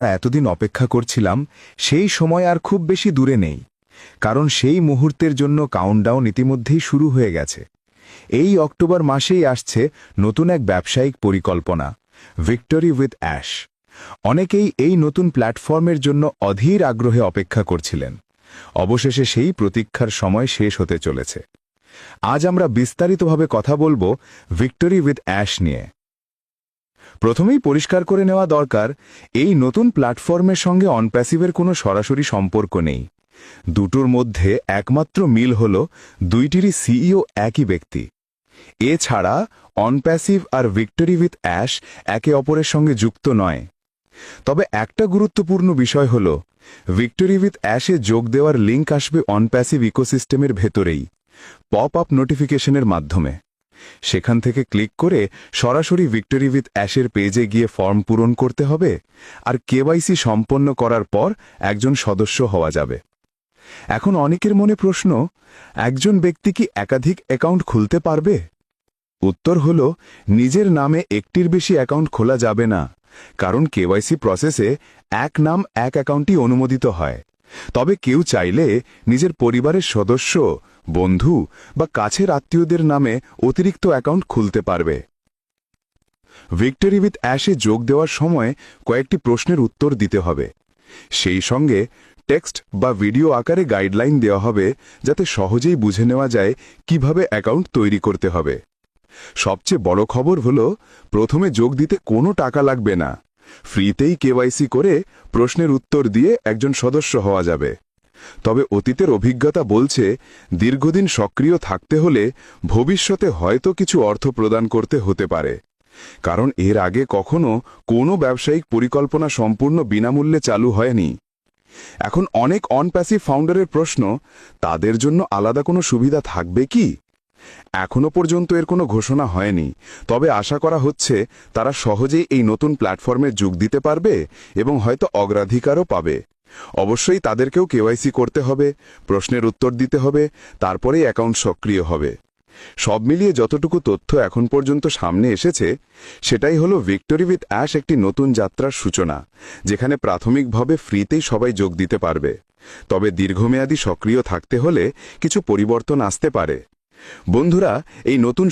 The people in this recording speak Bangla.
এতদিন অপেক্ষা করছিলাম সেই সময় আর খুব বেশি দূরে নেই, কারণ সেই মুহূর্তের জন্য কাউন্টডাউন ইতিমধ্যেই শুরু হয়ে গেছে। এই অক্টোবর মাসেই আসছে নতুন এক ব্যবসায়িক পরিকল্পনা, ভিক্টরি উইথ অ্যাশ। অনেকেই এই নতুন প্ল্যাটফর্মের জন্য অধীর আগ্রহে অপেক্ষা করছিলেন। অবশেষে সেই প্রতীক্ষার সময় শেষ হতে চলেছে। আজ আমরা বিস্তারিতভাবে কথা বলবো ভিক্টরি উইথ অ্যাশ নিয়ে। প্রথমেই পরিষ্কার করে নেওয়া দরকার, এই নতুন প্ল্যাটফর্মের সঙ্গে অনপ্যাসিভের কোনো সরাসরি সম্পর্ক নেই। দুটোর মধ্যে একমাত্র মিল হল দুইটিরই সিইও একই ব্যক্তি। এছাড়া অনপ্যাসিভ আর ভিক্টরি উইথ অ্যাশ একে অপরের সঙ্গে যুক্ত নয়। তবে একটা গুরুত্বপূর্ণ বিষয় হল, ভিক্টরি উইথ অ্যাশে যোগ দেওয়ার লিঙ্ক আসবে অনপ্যাসিভ ইকোসিস্টেমের ভেতরেই, পপ আপ নোটিফিকেশনের মাধ্যমে। সেখান থেকে ক্লিক করে সরাসরি ভিক্টরি উইথ অ্যাশের পেজে গিয়ে ফর্ম পূরণ করতে হবে, আর কেওয়াইসি সম্পন্ন করার পর একজন সদস্য হওয়া যাবে। এখন অনেকের মনে প্রশ্ন, একজন ব্যক্তি কি একাধিক অ্যাকাউন্ট খুলতে পারবে? উত্তর হল, নিজের নামে একটির বেশি অ্যাকাউন্ট খোলা যাবে না, কারণ কেওয়াইসি প্রসেসে এক নাম এক অ্যাকাউন্টই অনুমোদিত হয়। তবে কেউ চাইলে নিজের পরিবারের সদস্য, বন্ধু বা কাছের আত্মীয়দের নামে অতিরিক্ত অ্যাকাউন্ট খুলতে পারবে। ভিক্টরি উইথ অ্যাশে যোগ দেওয়ার সময় কয়েকটি প্রশ্নের উত্তর দিতে হবে। সেই সঙ্গে টেক্সট বা ভিডিও আকারে গাইডলাইন দেওয়া হবে, যাতে সহজেই বুঝে নেওয়া যায় কিভাবে অ্যাকাউন্ট তৈরি করতে হবে। সবচেয়ে বড় খবর হল, প্রথমে যোগ দিতে কোনো টাকা লাগবে না। ফ্রিতেই কেওয়াইসি করে প্রশ্নের উত্তর দিয়ে একজন সদস্য হওয়া যাবে। তবে অতীতের অভিজ্ঞতা বলছে, দীর্ঘদিন সক্রিয় থাকতে হলে ভবিষ্যতে হয়তো কিছু অর্থ প্রদান করতে হতে পারে, কারণ এর আগে কখনো কোনো ব্যবসায়িক পরিকল্পনা সম্পূর্ণ বিনামূল্যে চালু হয়নি। এখন অনেক অনপ্যাসিভ ফাউন্ডারের প্রশ্ন, তাদের জন্য আলাদা কোনো সুবিধা থাকবে কি? এখনো পর্যন্ত এর কোনো ঘোষণা হয়নি, তবে আশা করা হচ্ছে তারা সহজেই এই নতুন প্ল্যাটফর্মে যোগ দিতে পারবে এবং হয়তো অগ্রাধিকারও পাবে। অবশ্যই তাদেরকেও কেওয়াইসি করতে হবে, প্রশ্নের উত্তর দিতে হবে, তারপরেই অ্যাকাউন্ট সক্রিয় হবে। সব মিলিয়ে যতটুকু তথ্য এখন পর্যন্ত সামনে এসেছে, সেটাই হলো ভিক্টরি উইথ অ্যাশ একটি নতুন যাত্রার সূচনা, যেখানে প্রাথমিকভাবে ফ্রিতেই সবাই যোগ দিতে পারবে। তবে দীর্ঘমেয়াদী সক্রিয় থাকতে হলে কিছু পরিবর্তন আসতে পারে। বন্ধুরা, এই নতুন